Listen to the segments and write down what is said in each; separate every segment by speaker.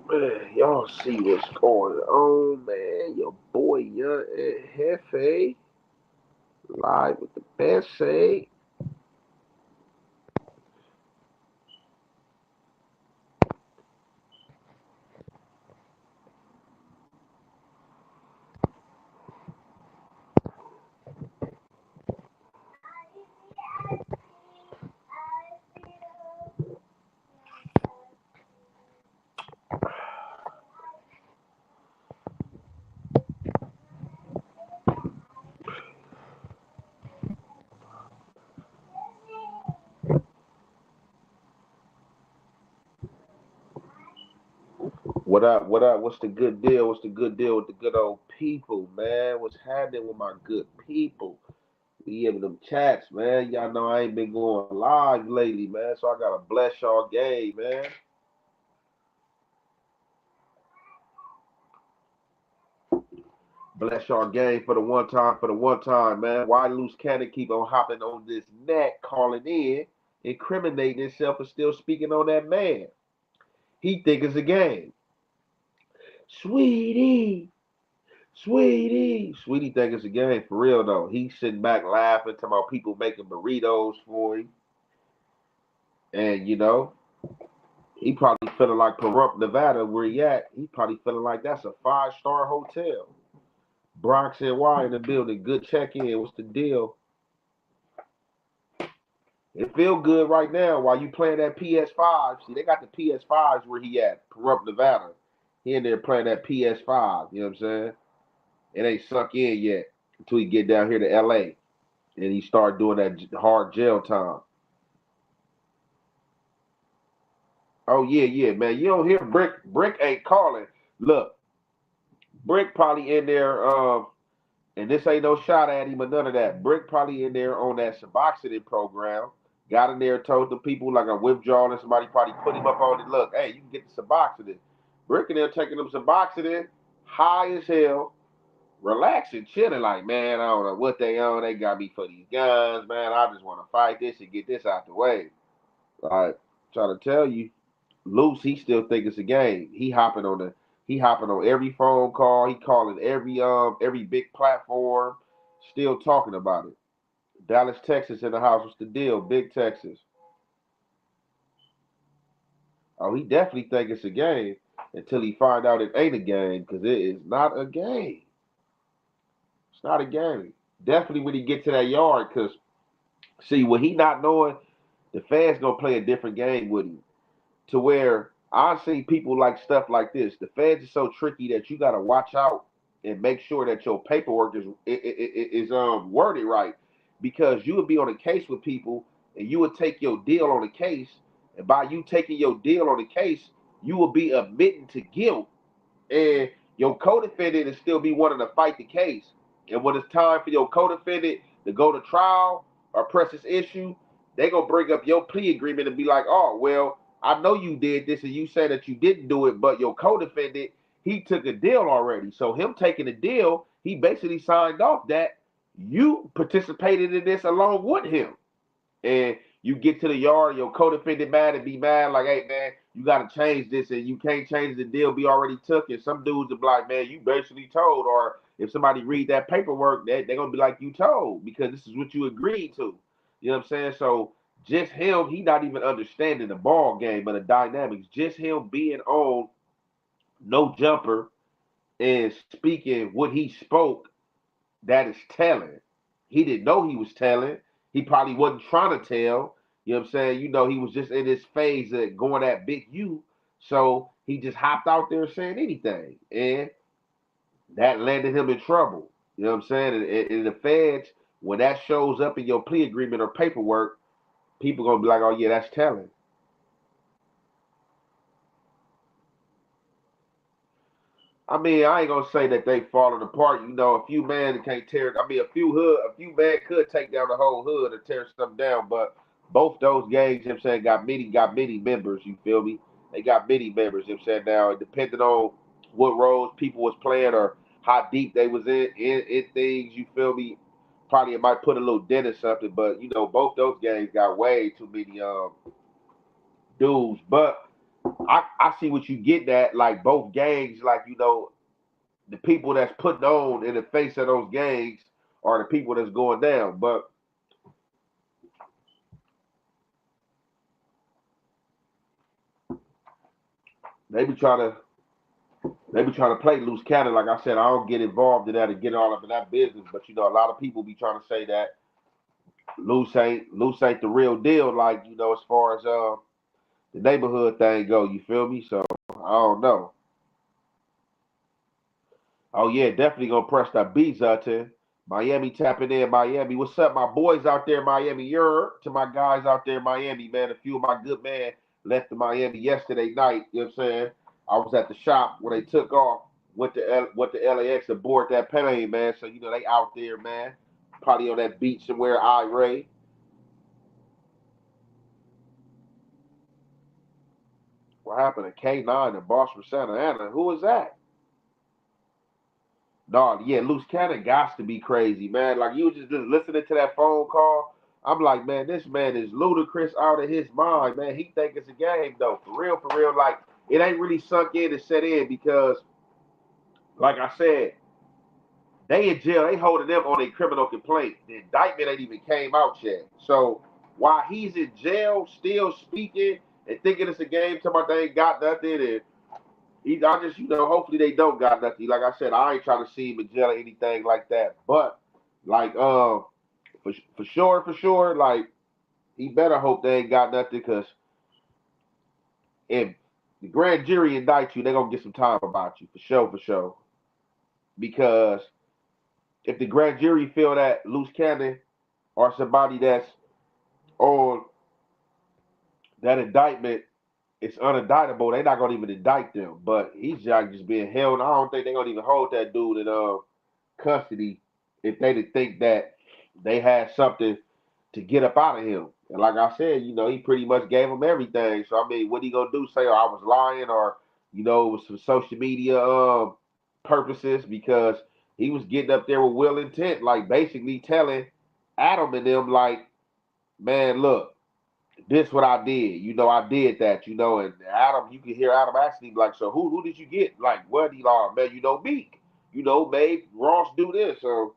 Speaker 1: Man, y'all see what's going on, man. Your boy Young and Hefe live with the best say. What up? What up? What's the good deal? What's the good deal with the good old people, man? What's happening with my good people? We in them chats, man. Y'all know I ain't been going live lately, man. So I gotta bless y'all game, man. Bless y'all game for the one time, man. Why Luce Cannon keep on hopping on this neck, calling in, incriminating himself and still speaking on that man. He think it's a game. Sweetie, Sweetie think it's a game for real though. He's sitting back laughing, talking about people making burritos for him. And he probably feeling like Pahrump, Nevada, where he at. He probably feeling like that's a 5-star hotel. Bronx NY in the building. Good check in. What's the deal? It feel good right now while you playing that PS5. See, they got the PS5s where he at, Pahrump, Nevada. He in there playing that PS5. You know what I'm saying? It ain't sunk in yet until he get down here to LA and he start doing that hard jail time. Oh yeah, man. You don't hear Brick. Brick ain't calling. Look, Brick probably in there. And this ain't no shot at him or none of that. Brick probably in there on that Suboxone program. Got in there, told the people like a withdrawal, and somebody probably put him up on it. Look, hey, you can get the Suboxone. Brick in there taking them Suboxone, high as hell, relaxing, chilling. Like, man, I don't know what they on. They got me for these guns, man. I just want to fight this and get this out the way. Like, trying to tell you, Luce, he still think it's a game. He hopping on every phone call. He calling every big platform, still talking about it. Dallas, Texas in the house. What's the deal? Big Texas. Oh, he definitely think it's a game until he find out it ain't a game because it is not a game. It's not a game. Definitely when he get to that yard because see what he not knowing, the fans gonna play a different game with him to where I see people like stuff like this. The feds are so tricky that you got to watch out and make sure that your paperwork is worded right, because you would be on a case with people and you would take your deal on the case, and by you taking your deal on the case, you will be admitting to guilt, and your co-defendant is still be wanting to fight the case. And when it's time for your co-defendant to go to trial or press this issue, they gonna bring up your plea agreement and be like, "Oh, well, I know you did this, and you say that you didn't do it, but your co-defendant he took a deal already. So him taking a deal, he basically signed off that you participated in this along with him." And you get to the yard, your co-defendant mad and be mad, like, "Hey man, you gotta change this and you can't change the deal be already took." And some dudes are like, "Man, you basically told," or if somebody read that paperwork, they're gonna be like, "You told because this is what you agreed to." You know what I'm saying? So just him, he not even understanding the ball game and the dynamics. Just him being on no jumper and speaking what he spoke, that is telling. He didn't know he was telling. He probably wasn't trying to tell. You know what I'm saying? He was just in this phase of going at Big U. So he just hopped out there saying anything. And that landed him in trouble. You know what I'm saying? And the feds, when that shows up in your plea agreement or paperwork, people gonna be like, "Oh yeah, that's telling." I mean, I ain't gonna say that they falling apart. A few men can't tear. I mean, a few men could take down the whole hood or tear something down. But both those gangs, you know what I'm saying, got many members. You feel me? They got many members. You know what I'm saying, now depending on what roles people was playing or how deep they was in things. You feel me? Probably it might put a little dent or something. But both those gangs got way too many dudes. But I see what you get at, like both gangs, like, the people that's putting on in the face of those gangs are the people that's going down. But they be trying to play loose cannon. Like I said, I don't get involved in that and get all up in that business. But a lot of people be trying to say that Luce ain't the real deal. Like, as far as the neighborhood thing go. You feel me? So I don't know. Oh yeah, definitely gonna press that beats out to Miami tapping in Miami. What's up, my boys out there in Miami? You're to my guys out there in Miami, man. A few of my good men left to Miami yesterday night. You know what I'm saying? I was at the shop when they took off. Went to LAX aboard that plane, man. So they out there, man. Probably on that beach somewhere, Ray. What happened to K9 and Boss from Santa Ana? Who was that? No, yeah, Luce Cannon got to be crazy, man. Like, you just listening to that phone call. I'm like, man, this man is ludicrous out of his mind, man. He think it's a game, though. For real, for real. Like, it ain't really sunk in and set in because, like I said, they in jail. They holding them on a criminal complaint. The indictment ain't even came out yet. So while he's in jail, still speaking and thinking it's a game, talking about they ain't got nothing, and I just, hopefully they don't got nothing. Like I said, I ain't trying to see him in jail or anything like that. But, like, for sure, like, he better hope they ain't got nothing because if the grand jury indict you, they going to get some time about you, for sure. Because if the grand jury feel that Luce Cannon or somebody that's on that indictment is unindictable, they're not going to even indict them. But he's just being held. I don't think they're going to even hold that dude in custody if they didn't think that they had something to get up out of him. And like I said, he pretty much gave him everything. So I mean, what he gonna do? Say, oh, I was lying, or it was some social media purposes because he was getting up there with will intent, like basically telling Adam and them, like, man, look, this what I did. I did that. And Adam, you can hear Adam asking him, like, so who did you get? Like, what? He like, man, Meek. Made Ross do this. So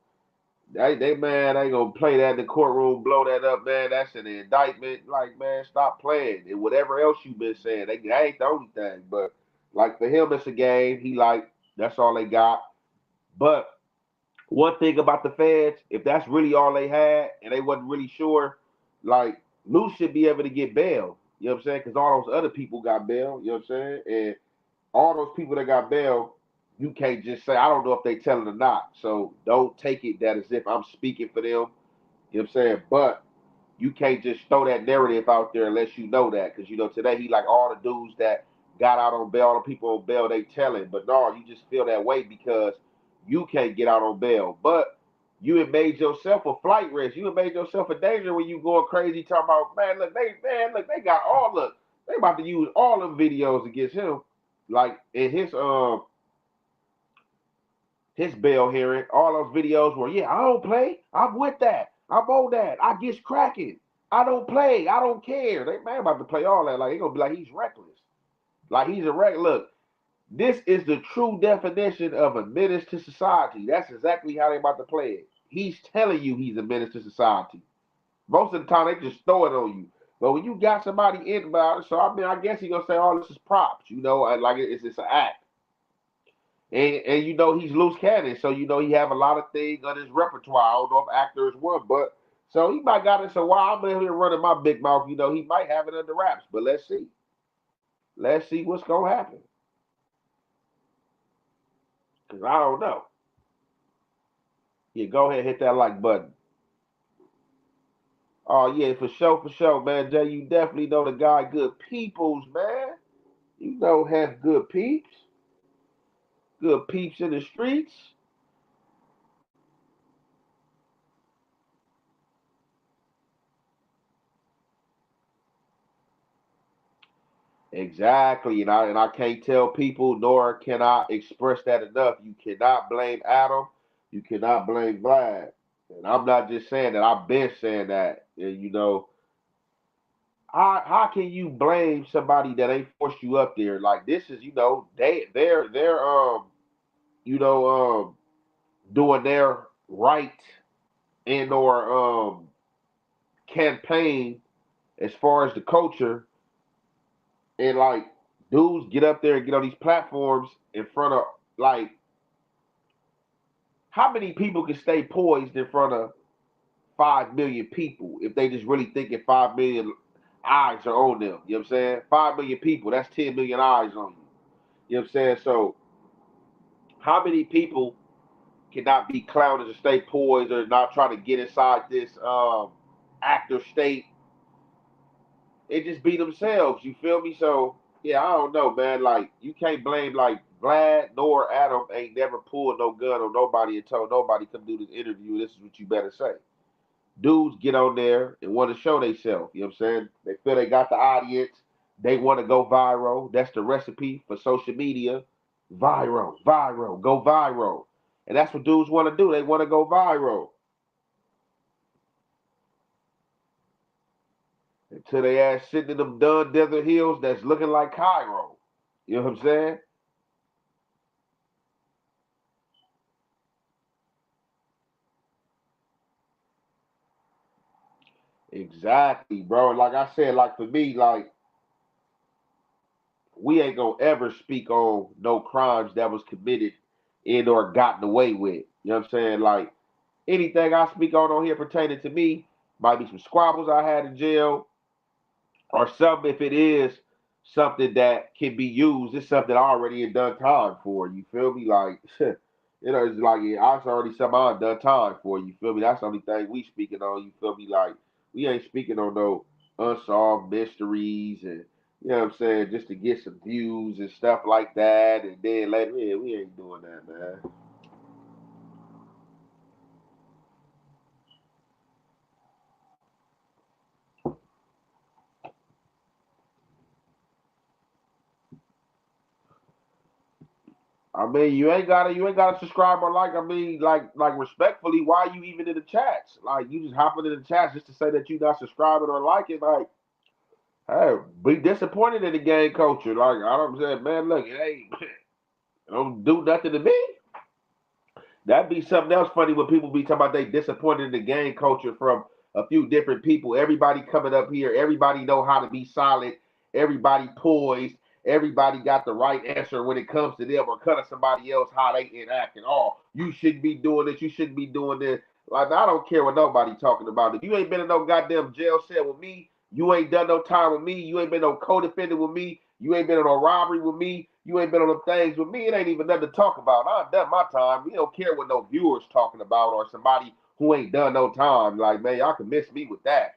Speaker 1: they man ain't gonna play that in the courtroom, blow that up, man. That's an indictment. Like, man, stop playing. And whatever else you've been saying, that ain't the only thing. But like for him, it's a game. He like that's all they got. But one thing about the feds, if that's really all they had and they wasn't really sure, like Luce should be able to get bail. You know what I'm saying? Because all those other people got bail. You know what I'm saying? And all those people that got bail, you can't just say, I don't know if they telling or not. So don't take it that as if I'm speaking for them. You know what I'm saying? But you can't just throw that narrative out there unless you know that. Because, today he like all the dudes that got out on bail, all the people on bail, they telling. But no, you just feel that way because you can't get out on bail. But you have made yourself a flight risk. You have made yourself a danger when you going crazy talking about, they got they about to use all them videos against him. Like in his bail hearing, all those videos were, yeah, I don't play. I'm with that. I'm on that. I get cracking. I don't play. I don't care. They man about to play all that. Like, they gonna be like he's reckless. Like he's a wreck. Look, this is the true definition of a menace to society. That's exactly how they about to play it. He's telling you he's a menace to society. Most of the time they just throw it on you. But when you got somebody in about it, so I mean, I guess he gonna say, "Oh, this is props," like it's an act. And he's Luce Cannon, so he have a lot of things on his repertoire. I don't know if actor is one, but so he might got it. So while I'm in here running my big mouth, he might have it under wraps. But let's see. Let's see what's gonna happen. Cause I don't know. Yeah, go ahead and hit that like button. Oh yeah, for sure, man. Jay, you definitely know the guy. Good peoples, man. Have good peeps in the streets. Exactly, and I can't tell people, nor can I express that enough. You cannot blame Adam. You cannot blame Vlad. And I'm not just saying that. I've been saying that. And how can you blame somebody that ain't forced you up there? Like this is, they're you know, doing their right and or campaign as far as the culture, and like dudes get up there and get on these platforms in front of, like, how many people can stay poised in front of 5 million people if they just really thinking 5 million eyes are on them? You know what I'm saying? 5 million people, that's 10 million eyes on you. You know what I'm saying? So how many people cannot be clowned and stay poised or not trying to get inside this active state and just be themselves? You feel me? So yeah, I don't know, man. Like you can't blame like Vlad nor Adam ain't never pulled no gun on nobody and told nobody come do this interview. This is what you better say. Dudes get on there and want to show themselves. You know what I'm saying? They feel they got the audience. They want to go viral. That's the recipe for social media. Viral, viral, go viral. And that's what dudes want to do. They want to go viral. Until they ass sitting in them dun desert hills that's looking like Cairo. You know what I'm saying? Exactly, bro. Like I said, like for me, like we ain't gonna ever speak on no crimes that was committed and or gotten away with. You know what I'm saying? Like anything I speak on here pertaining to me might be some squabbles I had in jail or something. If it is something that can be used, it's something I already had done time for. You feel me? Like, it's like yeah, it's already something I've done time for. You feel me? That's the only thing we speaking on. You feel me? Like, we ain't speaking on no unsolved mysteries and you know what I'm saying, just to get some views and stuff like that. And then later, yeah, we ain't doing that, man. I mean, you ain't gotta subscribe or like. I mean, like respectfully, why you even in the chats? Like you just hopping in the chats just to say that you not subscribing or liking. Like, hey, be disappointed in the game culture. Like I don't say, man, look, it ain't it don't do nothing to me. That'd be something else funny when people be talking about they disappointed in the game culture from a few different people. Everybody coming up here, everybody know how to be solid, everybody poised, everybody got the right answer when it comes to them or cutting somebody else how they enact and all. You shouldn't be doing this, you shouldn't be doing this. Like I don't care what nobody talking about. If you ain't been in no goddamn jail cell with me, you ain't done no time with me, you ain't been no co-defendant with me, you ain't been on a robbery with me. You ain't been on them things with me. It ain't even nothing to talk about. I've done my time. We don't care what no viewers talking about or somebody who ain't done no time. Like, man, y'all can miss me with that.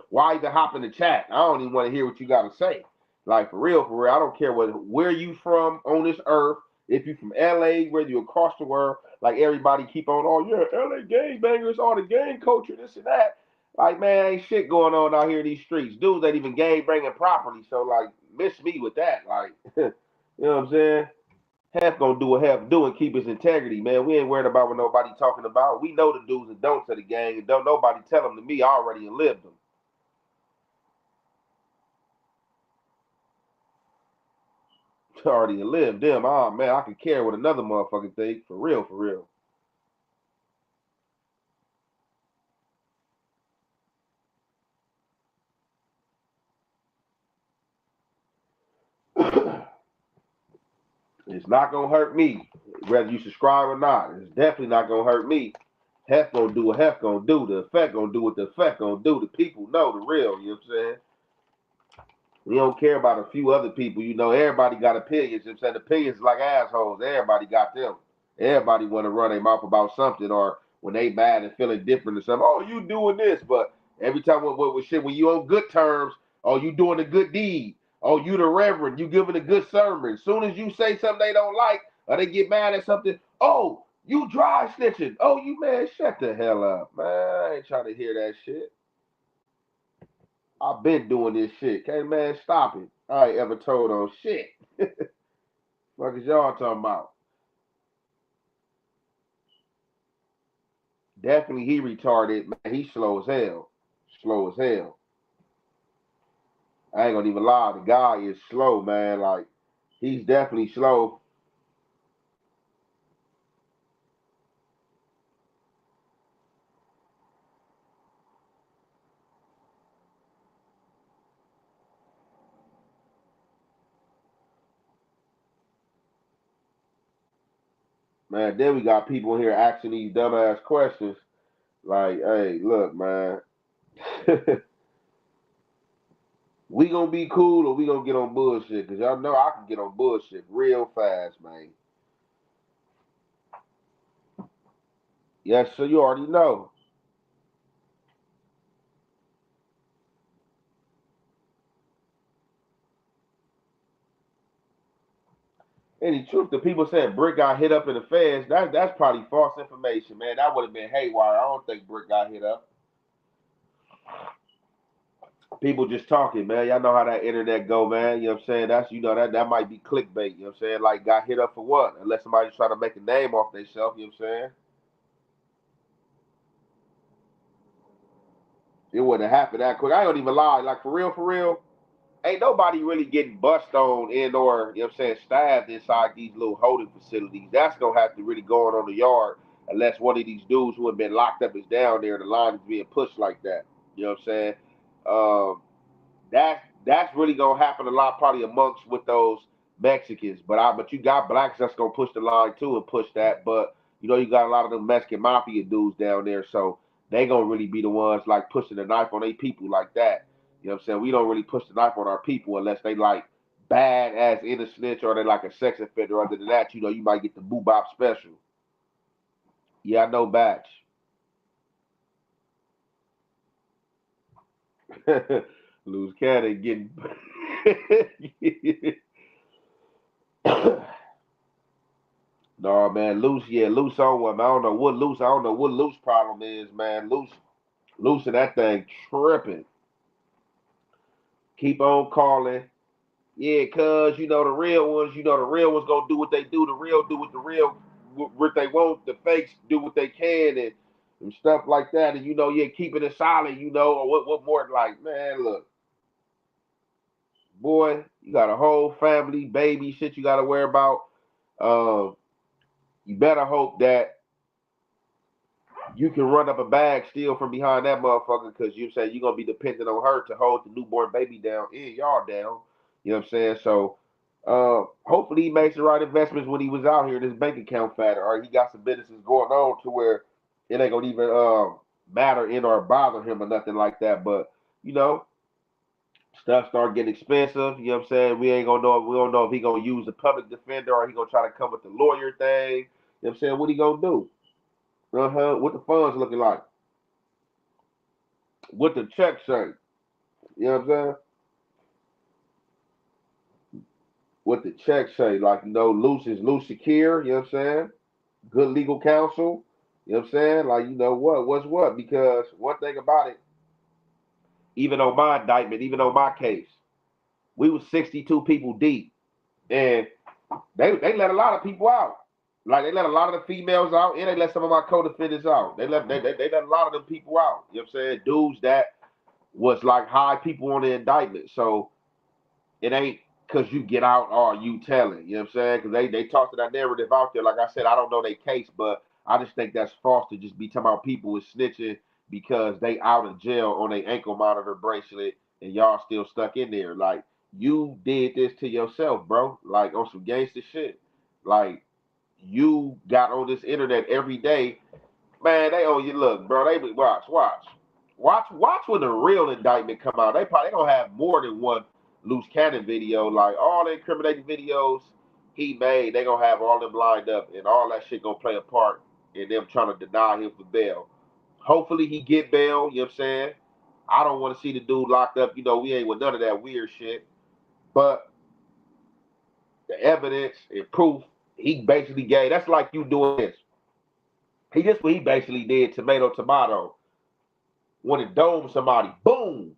Speaker 1: Why even hop in the chat? I don't even want to hear what you got to say. Like, for real, for real. I don't care where you from on this earth. If you from LA, whether you across the world, like everybody keep on, oh, yeah, LA gang bangers, all the gang culture, this and that. Like, man, ain't shit going on out here in these streets. Dudes ain't even gang banging properly. So, like, miss me with that. Like, you know what I'm saying? Half gonna do what half do and keep his integrity, man. We ain't worried about what nobody talking about. We know the do's and don'ts of the gang, and don't nobody tell them to me. I already lived them. Already lived them. Oh man, I could care what another motherfucker think. For real, for real. It's not gonna hurt me, whether you subscribe or not. It's definitely not gonna hurt me. Hef gonna do what Hef gonna do. The effect gonna do what the effect gonna do. The people know the real. You know what I'm saying? We don't care about a few other people. You know, everybody got opinions. You know what I'm saying? Opinions like assholes. Everybody got them. Everybody want to run their mouth about something or when they mad and feeling different or something. Oh, you doing this. But every time with shit, when you on good terms, oh, you doing a good deed. Oh, you the reverend. You giving a good sermon. As soon as you say something they don't like or they get mad at something, oh, you dry snitching. Oh, you man, shut the hell up, man. I ain't trying to hear that shit. I've been doing this shit. Okay, man, stop it. I ain't ever told on shit. What is y'all talking about? Definitely he retarded, man. He slow as hell. Slow as hell. I ain't gonna even lie. The guy is slow, man. Like, he's definitely slow. Man, then we got people here asking these dumbass questions. Like, hey, look, man. We gonna be cool or we gonna get on bullshit? Cause y'all know I can get on bullshit real fast, man. Yes, so you already know. Any truth, the people said Brick got hit up in the feds. That's probably false information, man. That would have been haywire. I don't think Brick got hit up. People just talking, man. Y'all know how that internet go, man. You know what I'm saying? That's that might be clickbait. You know what I'm saying? Like got hit up for what? Unless somebody's trying to make a name off themselves. You know what I'm saying? It wouldn't have happened that quick. I don't even lie. Like for real. Ain't nobody really getting bust on in or, you know what I'm saying, stabbed inside these little holding facilities. That's going to have to really go on the yard unless one of these dudes who have been locked up is down there and the line is being pushed like that. You know what I'm saying? Um, that's really gonna happen a lot, probably amongst with those Mexicans. But you got blacks that's gonna push the line too and push that. But you got a lot of them Mexican mafia dudes down there, so they gonna really be the ones like pushing the knife on their people like that. You know what I'm saying? We don't really push the knife on our people unless they like bad ass in a snitch or they like a sex offender. Other than that, you might get the boop special. Yeah, I know batch. Luce Cannon getting No, man, Luce, yeah, Luce on one. I don't know what Luce problem is, man. Luce and that thing tripping. Keep on calling. Yeah, cuz, the real ones gonna do what they do. The real do what the real, what they want. The fakes do what they can and stuff like that. And, yeah, keeping it solid, or what more, like, man, look, boy, you got a whole family, baby, shit you gotta worry about. Uh, you better hope that you can run up a bag still from behind that motherfucker because you say you're gonna be dependent on her to hold the newborn baby down and y'all down. You know what I'm saying? So hopefully he makes the right investments when he was out here. This bank account fatter, or he got some businesses going on to where it ain't gonna even matter in or bother him or nothing like that. But you know, stuff start getting expensive. You know what I'm saying? We don't know if he gonna use the public defender or he gonna try to come with the lawyer thing. You know what I'm saying? What he gonna do? What the funds looking like? What the check say? You know what I'm saying? What the check say? Like, Luce is Luce secure, you know what I'm saying? Good legal counsel. You know what I'm saying? Like, what's what? Because one thing about it, even on my indictment, even on my case, we was 62 people deep. And they let a lot of people out. Like they let a lot of the females out and they let some of my co-defendants out. They let a lot of them people out. You know what I'm saying? Dudes that was like high people on the indictment. So it ain't because you get out or you telling. You know what I'm saying? Because they talk to that narrative out there. Like I said, I don't know their case, but I just think that's false to just be talking about people with snitching because they out of jail on a ankle monitor bracelet and y'all still stuck in there. Like you did this to yourself, bro. Like on some gangster shit. Like you got on this internet every day. Man, they owe you. Look, bro. They watch when the real indictment come out. They probably gonna have more than one Luce Cannon video. Like all the incriminating videos he made, they gonna have all them lined up, and all that shit gonna play a part in them trying to deny him for bail. Hopefully he get bail. You know what I'm saying? I don't want to see the dude locked up. We ain't with none of that weird shit. But the evidence and proof he basically gave. That's like you doing this. This what he basically did. Tomato. Want to dome somebody, boom,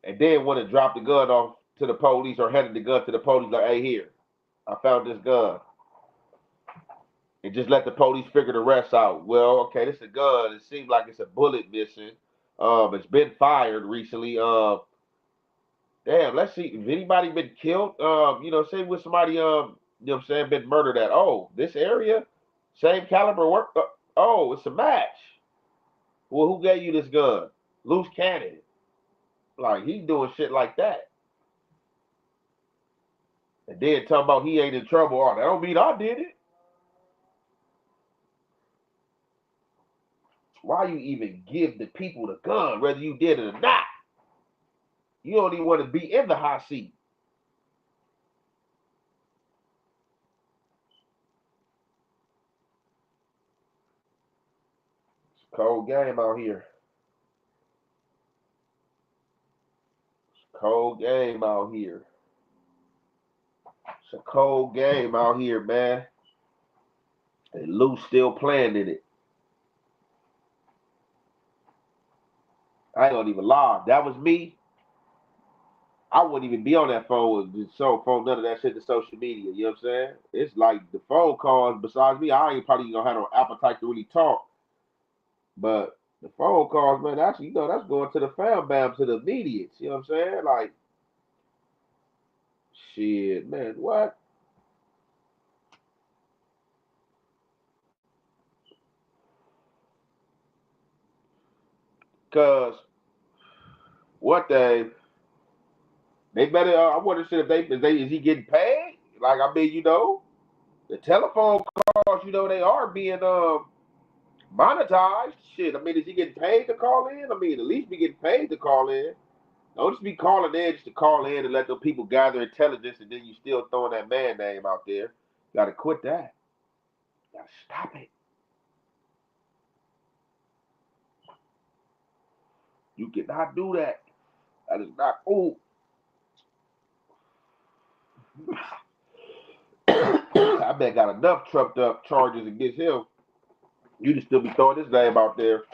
Speaker 1: and then want to drop the gun off to the police or handed the gun to the police like, hey, here, I found this gun. And just let the police figure the rest out. Well, okay, this is a gun. It seems like it's a bullet missing. It's been fired recently. Damn, let's see. If anybody been killed, say with somebody, been murdered at, oh, this area, same caliber work. Oh, it's a match. Well, who gave you this gun? Luce Cannon. Like, he doing shit like that. And then talking about he ain't in trouble. Oh, that don't mean I did it. Why you even give the people the gun, whether you did it or not? You don't even want to be in the hot seat. It's a cold game out here. It's a cold game out here. It's a cold game out here, man. And Luce still playing in it. I ain't gonna even lie. That was me. I wouldn't even be on that phone with none of that shit to social media. You know what I'm saying? It's like the phone calls, besides me, I ain't probably gonna have no appetite to really talk. But the phone calls, man, that's that's going to the fam bam, to the immediates. You know what I'm saying? Like, shit, man, what? Cause what they better. I wonder shit if they is he getting paid? Like, I mean, the telephone calls, they are being monetized. Shit, I mean, is he getting paid to call in? I mean, at least be getting paid to call in. Don't just be calling in just to call in and let the people gather intelligence, and then you still throwing that man name out there. You gotta quit that. You gotta stop it. You cannot do that. That is not cool. I bet got enough trumped up charges against him. You just still be throwing his name out there.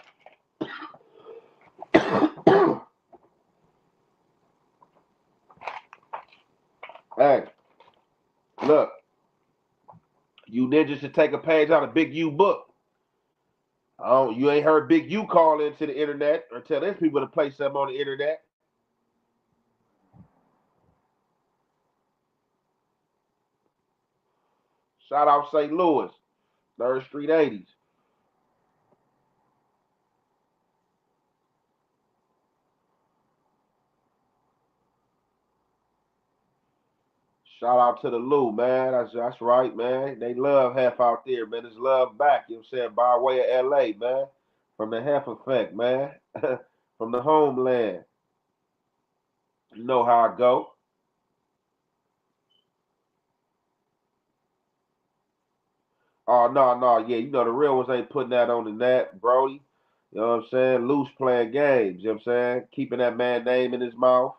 Speaker 1: Hey, look, you ninjas should take a page out of Big U book. You ain't heard Big U call into the internet or tell his people to play something on the internet. Shout out St. Louis, 3rd Street 80s. Shout out to the Lou, man. That's right, man. They love half out there, man. It's love back, you know what I'm saying, by way of LA, man. From the half effect, man. From the homeland. You know how I go. Oh no, yeah, the real ones ain't putting that on the net, Brody. You know what I'm saying? Loose playing games, you know what I'm saying? Keeping that man name in his mouth.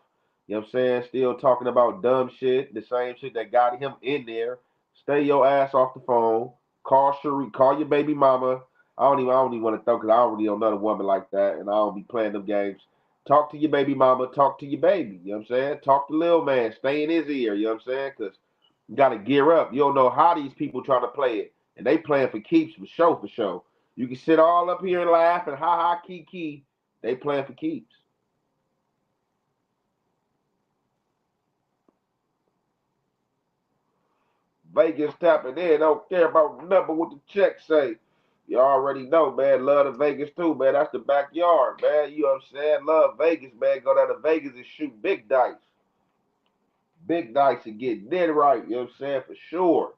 Speaker 1: You know what I'm saying? Still talking about dumb shit, the same shit that got him in there. Stay your ass off the phone. Call Cherie, call your baby mama. I don't even want to throw because I don't really know another woman like that, and I don't be playing them games. Talk to your baby mama, talk to your baby, you know what I'm saying? Talk to Lil Man, stay in his ear, you know what I'm saying? Because you got to gear up. You don't know how these people trying to play it. And they playing for keeps for show for show. You can sit all up here and laugh and ha ha key. They playing for keeps. Vegas tapping in, don't care about the number what the check say. You already know, man. Love the Vegas too, man. That's the backyard, man. You know what I'm saying? Love Vegas, man. Go down to Vegas and shoot big dice. Big dice and get dead right, you know what I'm saying? For sure.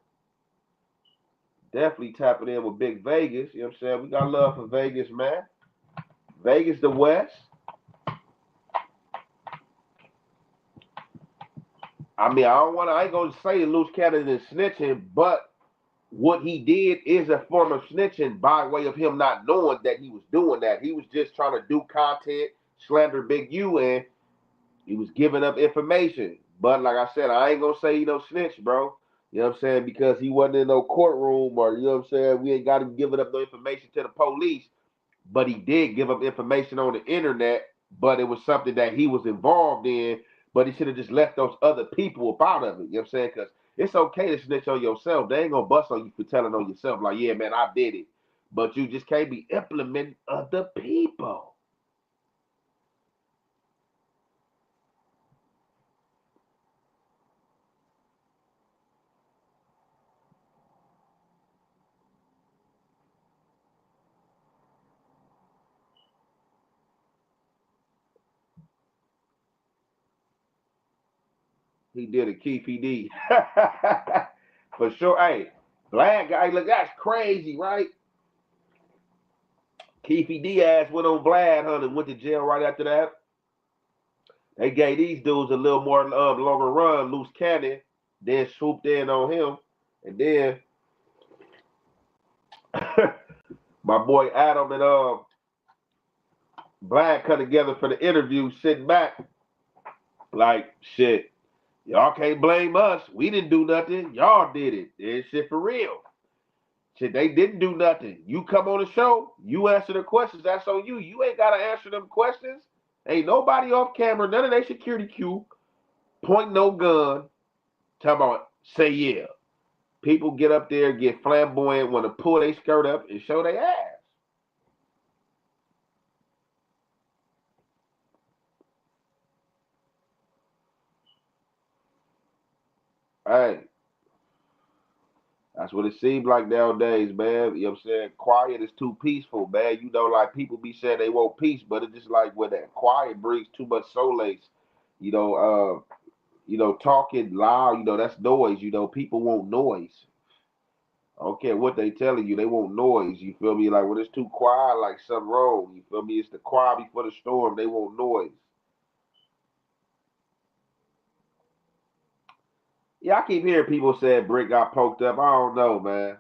Speaker 1: Definitely tapping in with Big Vegas. You know what I'm saying? We got love for Vegas, man. Vegas the West. I mean, I ain't gonna say Luce Cannon is snitching, but what he did is a form of snitching by way of him not knowing that he was doing that. He was just trying to do content, slander Big U, and he was giving up information. But like I said, I ain't gonna say he no snitch, bro. You know what I'm saying? Because he wasn't in no courtroom, or you know what I'm saying, we ain't got him giving up no information to the police. But he did give up information on the internet, but it was something that he was involved in, but he should have just left those other people up out of it. You know what I'm saying? Because it's okay to snitch on yourself. They ain't gonna bust on you for telling on yourself, like, yeah, man, I did it. But you just can't be implementing other people. He did a Keefe D. For sure. Hey, black guy, look, that's crazy, right? Keefe D ass went on Vlad Hunt and went to jail right after that. They gave these dudes a little more longer run, Luce Cannon, then swooped in on him. And then my boy Adam and Vlad come together for the interview, sitting back like, shit, y'all can't blame us. We didn't do nothing. Y'all did it. It's shit for real. Shit, they didn't do nothing. You come on the show, you answer the questions, that's on you. You ain't got to answer them questions. Ain't nobody off camera, none of their security queue, point no gun, talking about, say yeah. People get up there, get flamboyant, want to pull their skirt up and show their ass. Hey, that's what it seems like nowadays, man. You know what I'm saying? Quiet is too peaceful, man. You know, like people be saying they want peace, but it's just like when that quiet brings too much solace. You know, talking loud, that's noise. People want noise. I don't care what they telling you, they want noise. You feel me? Like when it's too quiet, like something wrong. You feel me? It's the quiet before the storm. They want noise. Yeah, I keep hearing people saying Brick got poked up. I don't know, man.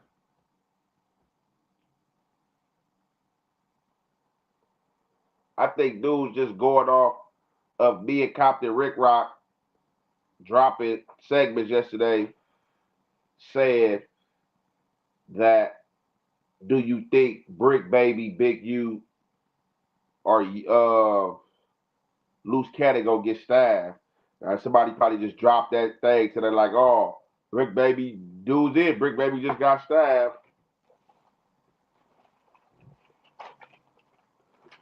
Speaker 1: I think dudes just going off of me and Compton Rick Rock dropping segments yesterday saying that do you think Brick Baby, Big U, or Loose Cannon gonna get stabbed? Somebody probably just dropped that thing, so they're like, "Oh, Brick Baby, dude's in. Brick Baby just got stabbed."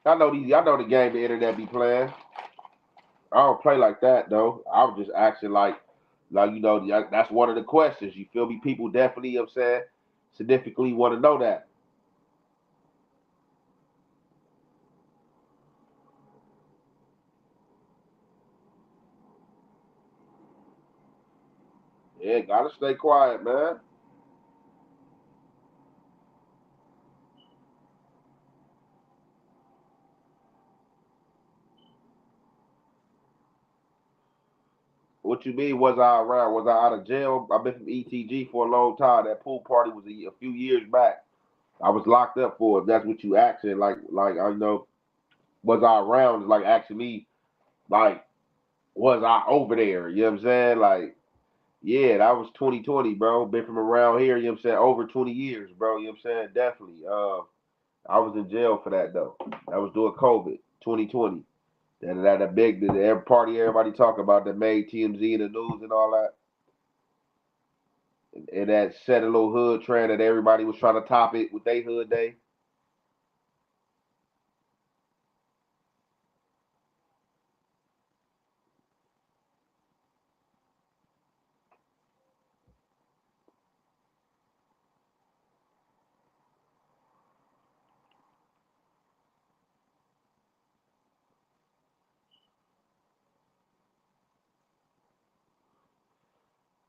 Speaker 1: I know these. I know the game the internet be playing. I don't play like that though. I was just asking like that's one of the questions. You feel me? People definitely, I'm saying, significantly want to know that. Yeah, gotta stay quiet, man. What you mean? Was I around? Was I out of jail? I've been from ETG for a long time. That pool party was a few years back. I was locked up for it. That's what you asking. Like I know, was I around? It's like asking me, like, was I over there? You know what I'm saying? Like, yeah, that was 2020, bro. Been from around here. You know what I'm saying? Over 20 years, bro. You know what I'm saying? Definitely. I was in jail for that though. That was during COVID, 2020. That big every party everybody talk about that made TMZ and the news and all that. And that set a little hood trend that everybody was trying to top it with their hood day.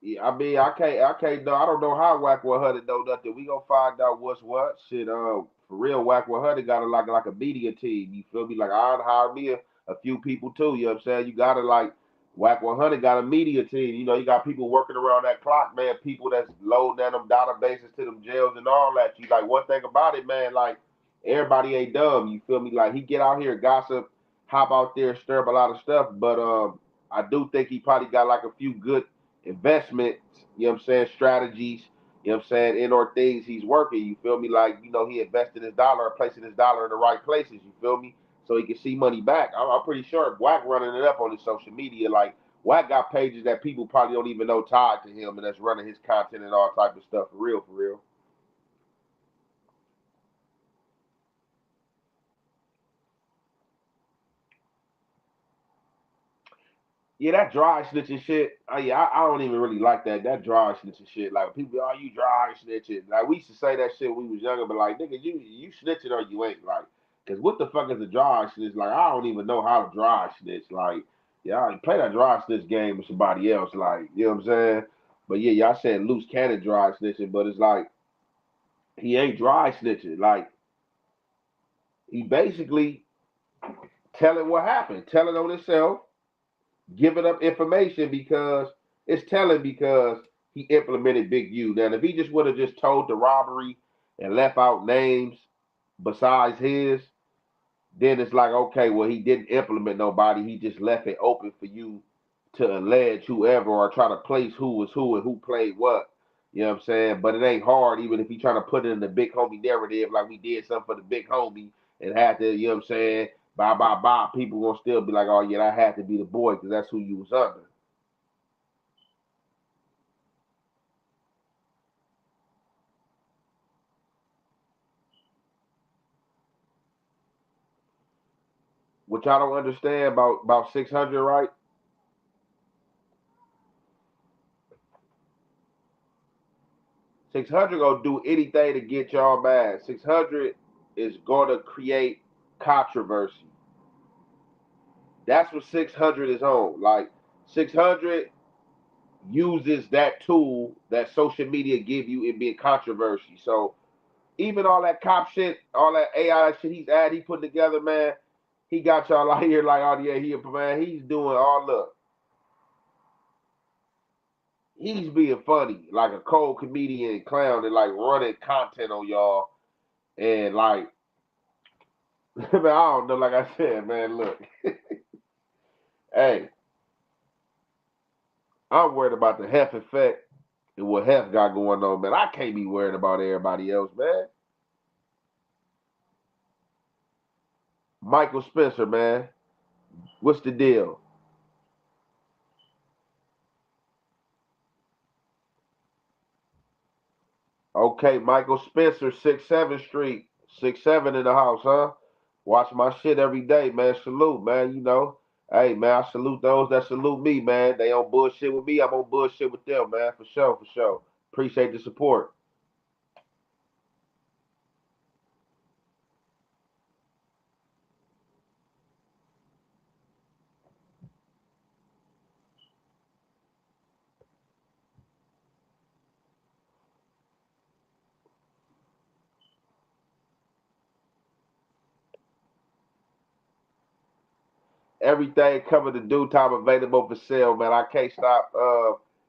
Speaker 1: Yeah, I mean, I can't know. I don't know how Whack 100 know nothing. We gonna find out what's what. Shit, for real, Whack 100 got a like a media team. You feel me? Like I'd hire me a few people too. You know what I'm saying? You gotta like Whack 100 got a media team. You got people working around that clock, man. People that's loading down them databases to them jails and all that. You like one thing about it, man. Like everybody ain't dumb. You feel me? Like he get out here gossip, hop out there, stir up a lot of stuff. But I do think he probably got like a few good investments, strategies, in or things he's working, you feel me? Like, he invested his dollar, placing his dollar in the right places, you feel me? So he can see money back. I'm pretty sure Wack running it up on his social media, like Wack got pages that people probably don't even know tied to him and that's running his content and all type of stuff for real, for real. Yeah, that dry snitching shit. Yeah, I don't even really like that. That dry snitching shit. Like people, oh, you dry snitching. Like we used to say that shit when we was younger, but like nigga, you snitching or you ain't. Like, cause what the fuck is a dry snitch? Like I don't even know how to dry snitch. Like Y'all play that dry snitch game with somebody else, like, you know what I'm saying? But yeah, y'all saying Luce cannon dry snitching, but it's like he ain't dry snitching. Like he basically telling what happened, telling on himself, giving up information because it's telling because he implemented Big U. Now, if he just would have just told the robbery and left out names besides his, then it's like, okay, well, he didn't implement nobody. He just left it open for you to allege whoever or try to place who was who and who played what. You know what I'm saying? But it ain't hard, even if he trying to put it in the big homie narrative, like we did something for the big homie and had to, you know what I'm saying? Bye, bye, bye. People gonna still be like, oh, yeah, I had to be the boy because that's who you was under. Which I don't understand about 600, right? 600 gonna do anything to get y'all mad. 600 is gonna create controversy. That's what 600 is on. Like 600 uses that tool that social media give you in being controversy. So even all that cop shit, all that AI shit he putting together, man, he got y'all out here like, oh yeah, man, he's doing all the he's being funny, like a cold comedian clown and like running content on y'all and like man, I don't know, like I said, man, look. Hey, I'm worried about the Hef effect and what Hef got going on, man. I can't be worried about everybody else, man. Michael Spencer, man. What's the deal? Okay, Michael Spencer, 6-7 Street. 6-7 in the house, huh? Watch my shit every day, man. Salute, man. You know. Hey, man, I salute those that salute me, man. They on bullshit with me. I'm on bullshit with them, man. For sure, for sure. Appreciate the support. Everything coming to due time available for sale, man. I can't stop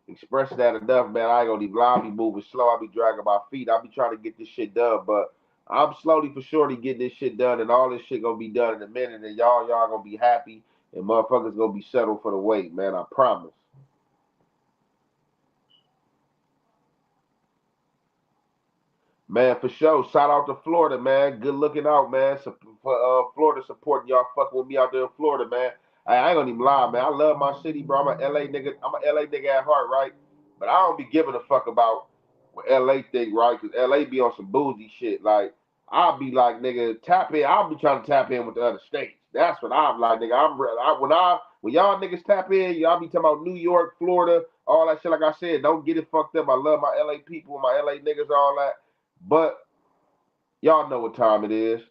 Speaker 1: expressing that enough, man. I ain't gonna even lie, I be moving slow. I be dragging my feet. I be trying to get this shit done, but I'm slowly for surely getting this shit done, and all this shit gonna be done in a minute, and y'all gonna be happy, and motherfuckers gonna be settled for the wait, man. I promise. Man, for sure. Shout out to Florida, man. Good looking out, man. For Florida supporting y'all fucking with me out there in Florida, man. I ain't gonna even lie, man. I love my city, bro. I'm a LA nigga. I'm a LA nigga at heart, right? But I don't be giving a fuck about what LA think, right? Cause LA be on some boozy shit. Like I'll be like, nigga, tap in. I'll be trying to tap in with the other states. That's what I'm like, nigga. When y'all niggas tap in, y'all be talking about New York, Florida, all that shit. Like I said, don't get it fucked up. I love my LA people, my LA niggas, all that. But y'all know what time it is.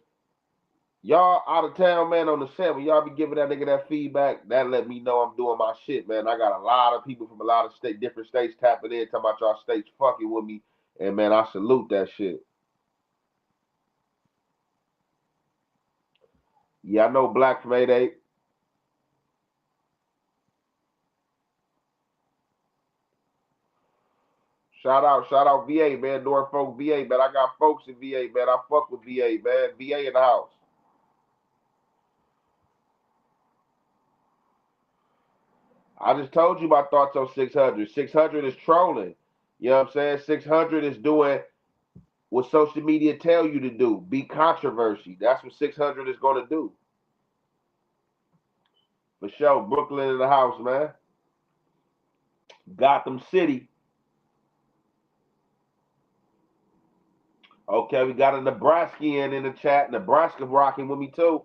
Speaker 1: Y'all out of town, man, on the set. When y'all be giving that nigga that feedback, that let me know I'm doing my shit, man. I got a lot of people from a lot of different states tapping in, talking about y'all states fucking with me. And man, I salute that shit. Yeah, I know Black from 8-8. Shout out VA, man. Norfolk VA, man. I got folks in VA, man. I fuck with VA, man. VA in the house. I just told you my thoughts on 600. 600 is trolling. You know what I'm saying? 600 is doing what social media tell you to do. Be controversy. That's what 600 is going to do. For sure. Brooklyn in the house, man. Gotham City. Okay, we got a Nebraskian in the chat. Nebraska rocking with me too.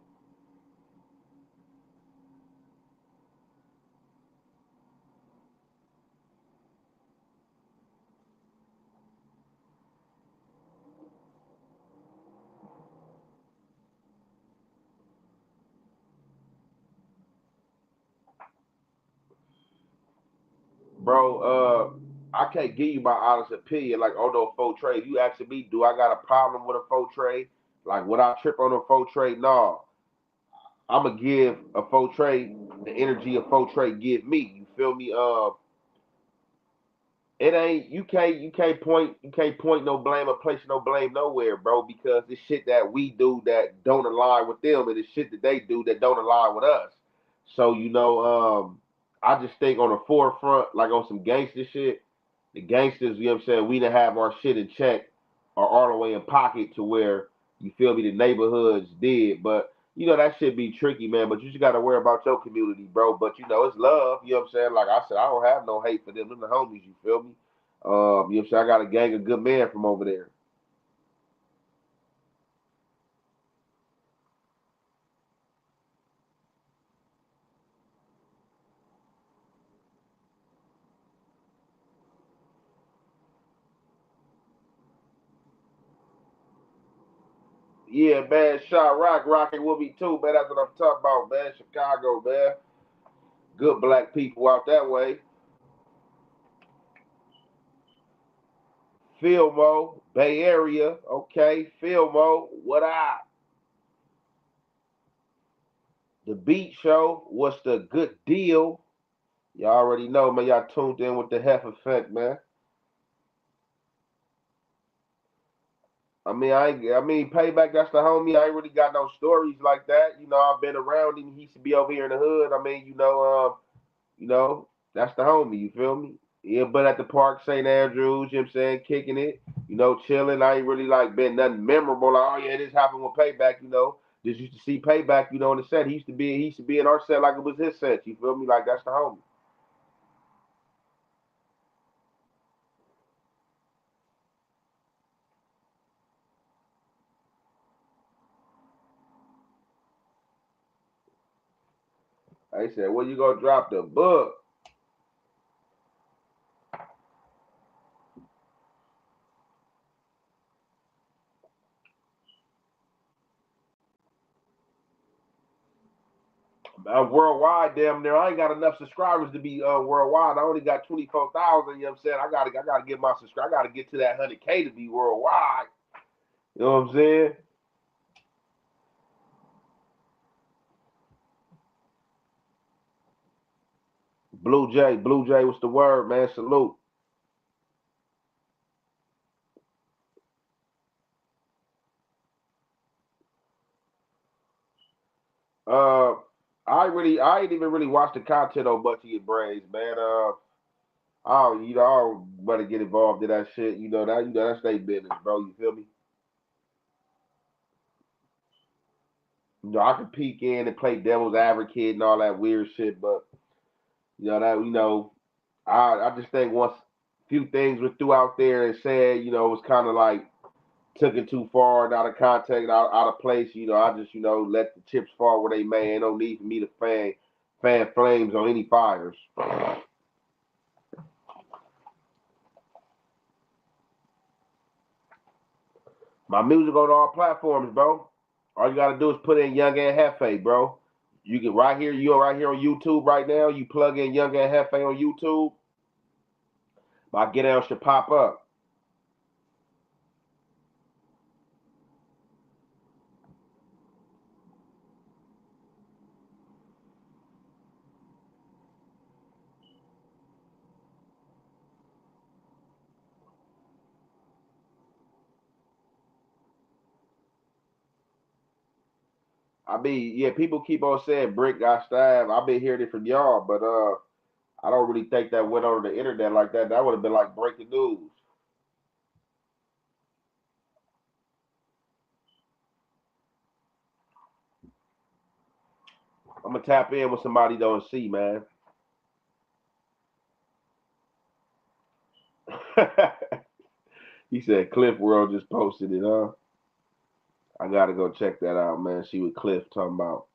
Speaker 1: bro. I can't give you my honest opinion, like on no faux trade. You asking me, do I got a problem with a faux trade? Like, would I trip on a faux trade? No. I'm gonna give a faux trade the energy a faux trade give me. You feel me? It ain't you can't point no blame or place no blame nowhere, bro, because it's shit that we do that don't align with them, and it's shit that they do that don't align with us. So I just think on the forefront, like on some gangster shit, the gangsters, you know what I'm saying, we didn't have our shit in check or all the way in pocket to where you feel me, the neighborhoods did. But that shit be tricky, man. But you just gotta worry about your community, bro. But it's love, you know what I'm saying? Like I said, I don't have no hate for them. Them the homies, you feel me? You know what I'm saying? I got a gang of good men from over there. Yeah, man, shot rocking with me too, man. That's what I'm talking about, man. Chicago, man. Good black people out that way. Filmo, Bay Area, okay. Filmo, what up? The Beat Show, what's the good deal? Y'all already know, man. Y'all tuned in with the Hef Effect, man. Payback, that's the homie. I ain't really got no stories like that. I've been around him. He used to be over here in the hood. That's the homie, you feel me? Yeah, but at the park, St. Andrews, you know what I'm saying, kicking it, chilling. I ain't really like been nothing memorable. Like, oh yeah, this happened with Payback. Just used to see Payback, on the set. He used to be in our set like it was his set. You feel me? Like that's the homie. I said, when you gonna drop the book? Worldwide, damn near. I ain't got enough subscribers to be worldwide. I only got 24,000. You know what I'm saying? I gotta get my subscribe. I gotta get to that 100K to be worldwide. You know what I'm saying? Blue Jay, what's the word, man? Salute. Uh, I ain't even really watched the content on much of your braids, man. I don't want to get involved in that shit. That's their business, bro. You feel me? I can peek in and play devil's advocate and all that weird shit, but I just think once a few things were threw out there and said, it was kind of like took it too far and out of context, out of place. I just let the chips fall where they may. Ain't no need for me to fan flames on any fires. My music on all platforms, bro. All you gotta do is put in Young and Hefe, bro. You can you're right here on YouTube right now. You plug in Young and Hefe on YouTube, my get out should pop up. Yeah, people keep on saying Brick got stabbed. I've been hearing it from y'all, but I don't really think that went on the internet like that. That would have been like breaking news. I'm gonna tap in with somebody don't see, man. He said Cliff World just posted it, huh? I gotta go check that out, man. See what Cliff talking about.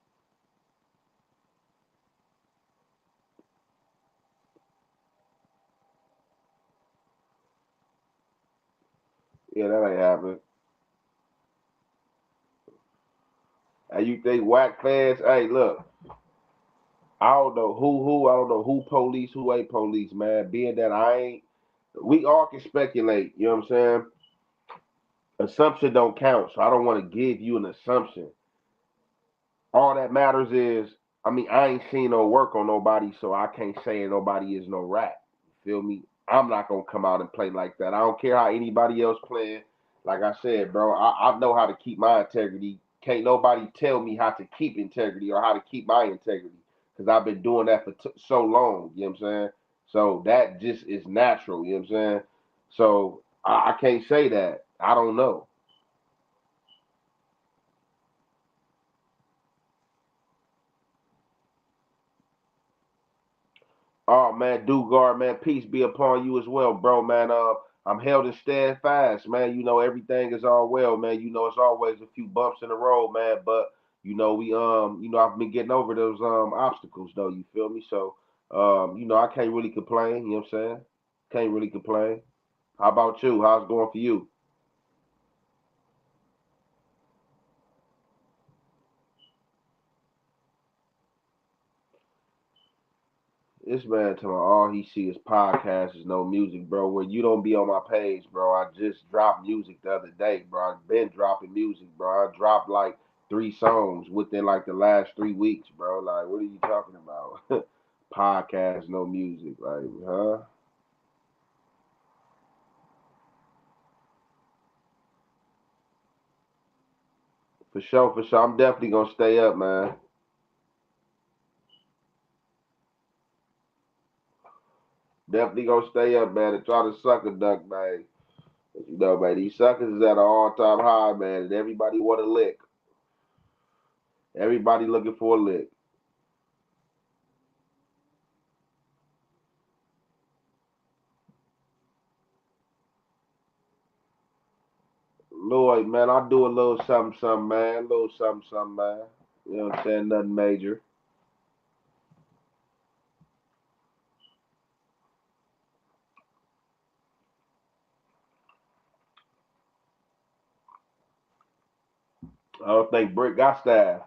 Speaker 1: Yeah, that ain't happening. And you think whack fans? Hey, look, I don't know who, I don't know who police, who ain't police, man. Being that I ain't, we all can speculate, you know what I'm saying? Assumption don't count, so I don't want to give you an assumption. All that matters is, I mean, I ain't seen no work on nobody, so I can't say nobody is no rat. You feel me? I'm not gonna come out and play like that. I don't care how anybody else playing. Like I said, bro, I know how to keep my integrity. Can't nobody tell me how to keep integrity or how to keep my integrity because I've been doing that for so long. You know what I'm saying? So that just is natural. You know what I'm saying? So I can't say that. I don't know. Oh man, Dugard, man, peace be upon you as well, bro, man. I'm held and steadfast, man. You know everything is all well, man. You know it's always a few bumps in the road, man. But I've been getting over those obstacles though. You feel me? So I can't really complain. You know what I'm saying? Can't really complain. How about you? How's it going for you? This man telling all he see is podcasts, is no music, bro. Where you don't be on my page, bro. I just dropped music the other day, bro. I've been dropping music, bro. I dropped like 3 songs within like the last 3 weeks, bro. Like, what are you talking about? Podcast, no music, like, huh? For sure, for sure. I'm definitely gonna stay up, man. Definitely gonna stay up, man, and try to suck a duck, man. You know, man, these suckers is at an all-time high, man, and everybody want a lick. Everybody looking for a lick. Lloyd, man, I do a little something, something, man. A little something, something, man. You know what I'm saying? Nothing major. I don't think Brick got staff.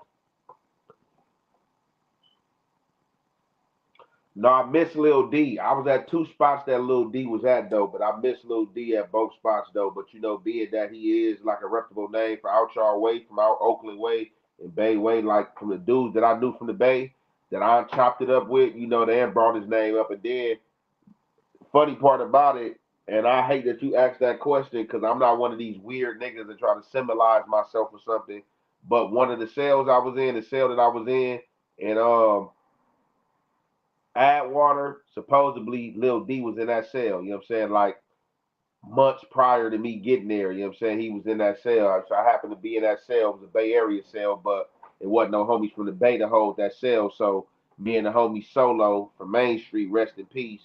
Speaker 1: No, I miss Lil D. I was at 2 spots that Lil D was at though, but I miss Lil D at both spots though. But being that he is like a reputable name for Outlaw Way, from out Oakland Way and Bay Way, like from the dudes that I knew from the Bay, that I chopped it up with, they had brought his name up. And then funny part about it, and I hate that you asked that question because I'm not one of these weird niggas that try to symbolize myself or something. But one of the sales I was in, the sale that I was in, and Adwater, supposedly Lil D was in that sale. You know what I'm saying? Like months prior to me getting there. You know what I'm saying? He was in that sale. So I happened to be in that sale. It was a Bay Area sale, but it wasn't no homies from the Bay to hold that sale. So me and the homie Solo from Main Street, rest in peace,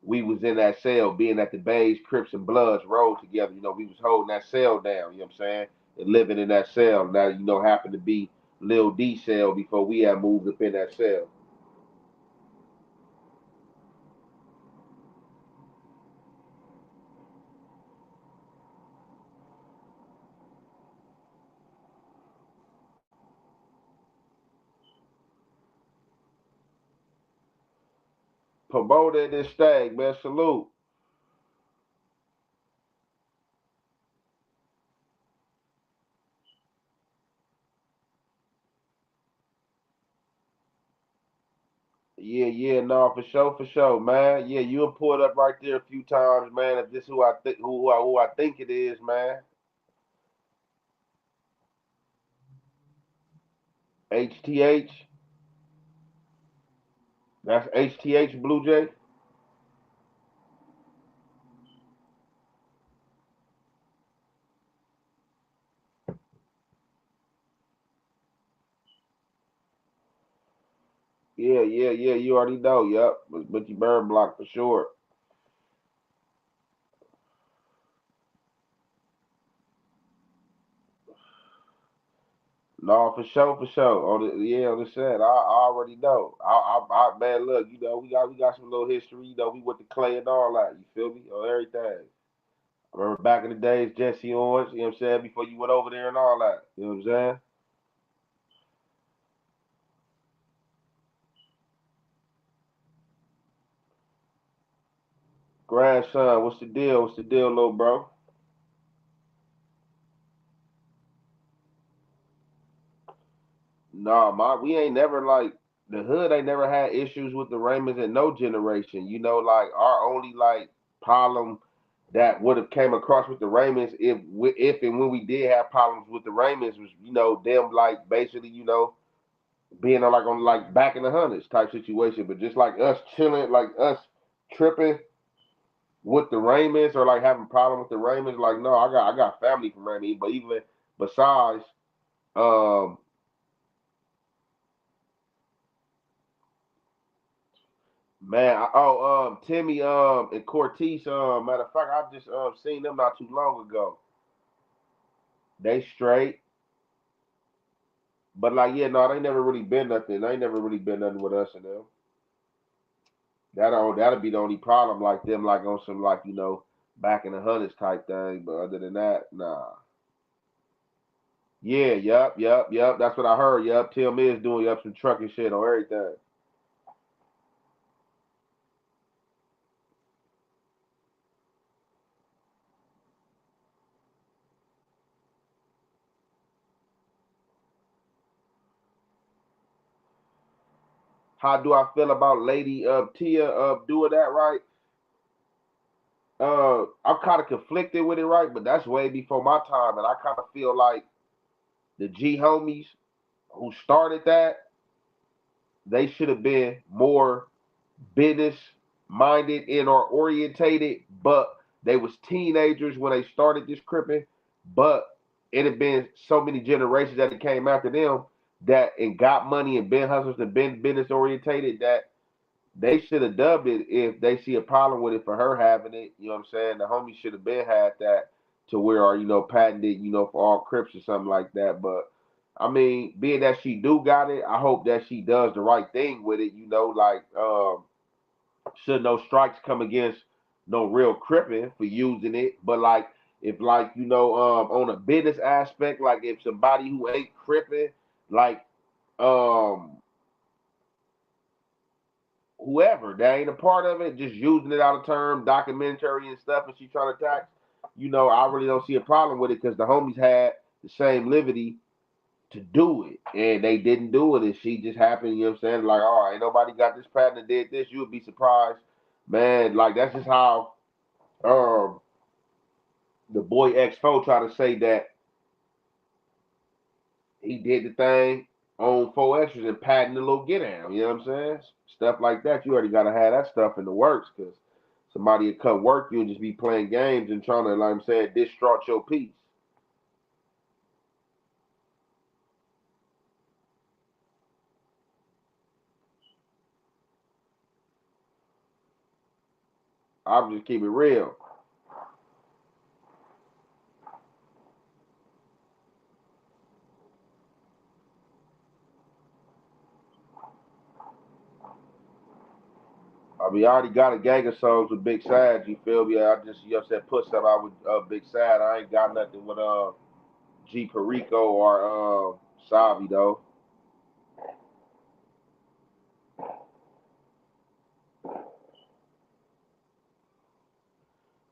Speaker 1: we was in that cell, being at the Bays, Crips, and Bloods rolled together. We was holding that cell down, you know what I'm saying? And living in that cell. Now, happened to be Lil D cell before we had moved up in that cell. Promoter this thing, man. Salute. Yeah, yeah, no, for sure, man. Yeah, you'll pull it up right there a few times, man. If this who I think who I think it is, man. HTH. That's HTH Blue Jay. Yeah, yeah, yeah. You already know. Yep. But you burn block for sure. No, for sure, for sure. On the set, I already know. Man, look, we got some little history. We went to Clay and all that. You feel me? On everything. I remember back in the days, Jesse Owens. You know what I'm saying? Before you went over there and all that. You know what I'm saying? Grandson, what's the deal? What's the deal, little bro? Nah, we ain't never like the hood ain't never had issues with the Raymonds in no generation. You know, like our only like problem that would have came across with the Raymonds if and when we did have problems with the Raymonds was them like basically being on like back in the hundreds type situation. But just like us chilling, like us tripping with the Raymonds or like having problem with the Raymonds, like no, I got family from Raymond. But even besides, um, man, Timmy, and Cortez, matter of fact, I just seen them not too long ago. They straight, but like yeah, no, they never really been nothing. They never really been nothing with us and them. That'll be the only problem, like them, like on some like back in the hundreds type thing. But other than that, nah. Yeah, yup. That's what I heard. Yup, Tim is doing some trucking shit on everything. How do I feel about Lady Tia doing that right? I'm kind of conflicted with it, right? But that's way before my time, and I kind of feel like the G homies who started that, they should have been more business minded and or orientated, but they was teenagers when they started this cripping. But it had been so many generations that it came after them that and got money and been hustlers and been business orientated that they should have dubbed it if they see a problem with it for her having it. You know what I'm saying? The homie should have been had that to where or patented, for all Crips or something like that. But I mean, being that she do got it, I hope that she does the right thing with it. Like should no strikes come against no real cripping for using it. But like if like on a business aspect, like if somebody who ain't cripping, like um whoever that ain't a part of it, just using it out of term, documentary and stuff, and she trying to tax, I really don't see a problem with it because the homies had the same liberty to do it, and they didn't do it, and she just happened, you know what I'm saying? Like, all right, ain't nobody got this patent and did this, you would be surprised, man. Like, that's just how um the boy X4 tried to say that he did the thing on four extras and patting the little get down. You know what I'm saying? Stuff like that. You already gotta have that stuff in the works because somebody would come work you and just be playing games and trying to, like I'm saying, distraught your peace. I'm just keep it real. I mean, I already got a gang of songs with Big Sad. You feel me? I just, said put stuff out with Big Sad. I ain't got nothing with G Perico or Savi though.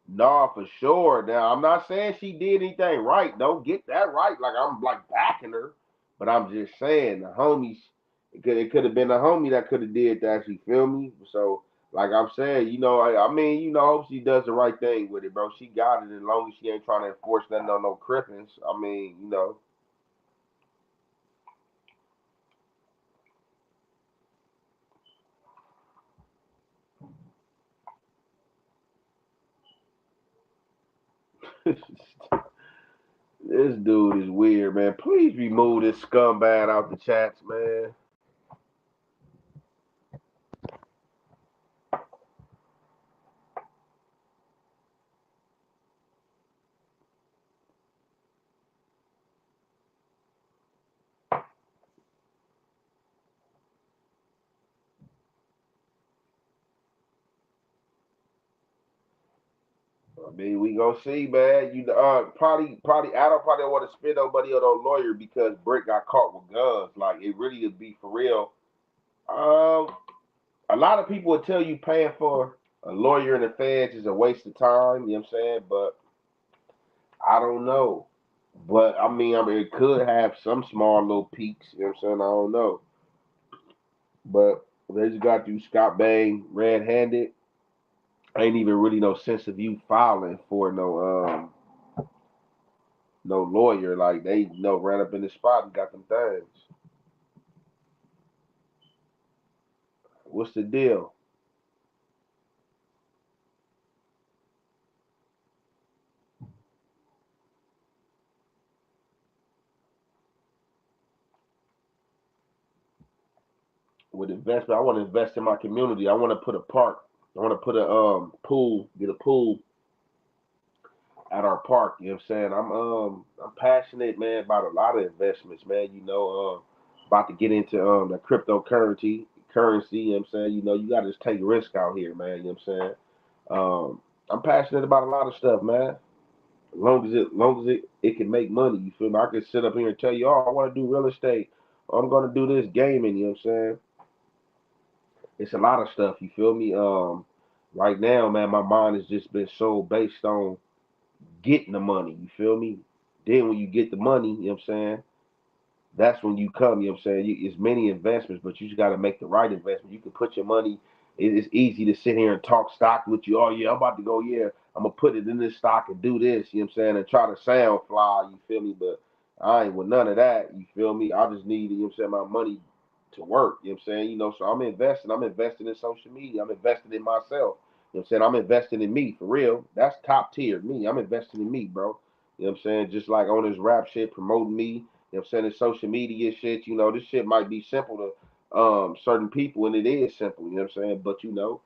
Speaker 1: Nah, for sure. Now, I'm not saying she did anything right. Don't get that right. Like I'm like backing her, but I'm just saying the homies. It could have been a homie that could have did that. You feel me? So, like I'm saying, I mean, hope she does the right thing with it, bro. She got it as long as she ain't trying to enforce nothing on no crippins. I mean, this dude is weird, man. Please remove this scumbag out the chats, man. I mean, we gonna see, man. Probably Adam probably don't want to spend nobody on no lawyer because Brick got caught with guns. Like it really would be for real. Um, a lot of people would tell you paying for. A lawyer in the feds is a waste of time, you know what I'm saying? But I don't know. But I mean, it could have some small little peaks, you know what I'm saying? I don't know. But they just got you Scott Bain red-handed. Ain't even really no sense of you filing for no lawyer. Like they ran up in the spot and got them things. What's the deal? With investment, I want to invest in my community. I want to put a park. I want to put a pool, get a pool at our park. You know what I'm saying? I'm passionate, man, about a lot of investments, man. About to get into the currency. You know what I'm saying? You got to just take risk out here, man. You know what I'm saying? I'm passionate about a lot of stuff, man. As long as it can make money, you feel me? I can sit up here and tell you, oh, I want to do real estate. Or I'm gonna do this gaming. You know what I'm saying? It's a lot of stuff. You feel me? Right now, man, my mind has just been so based on getting the money. You feel me? Then when you get the money, you know what I'm saying? That's when you come, you know what I'm saying? It's many investments, but you just got to make the right investment. You can put your money, it's easy to sit here and talk stock with you. Oh, yeah, I'm about to go, yeah, I'm going to put it in this stock and do this, you know what I'm saying? And try to sound fly, you feel me? But I ain't with none of that, you feel me? I just need, you know what I'm saying, my money to work, you know what I'm saying? So I'm investing. I'm investing in social media. I'm investing in myself. You know what I'm saying? I'm investing in me, for real. That's top tier, me. I'm investing in me, bro. You know what I'm saying? Just like on this rap shit, promoting me, you know what I'm saying, this social media shit, this shit might be simple to certain people, and it is simple, you know what I'm saying? But time, you know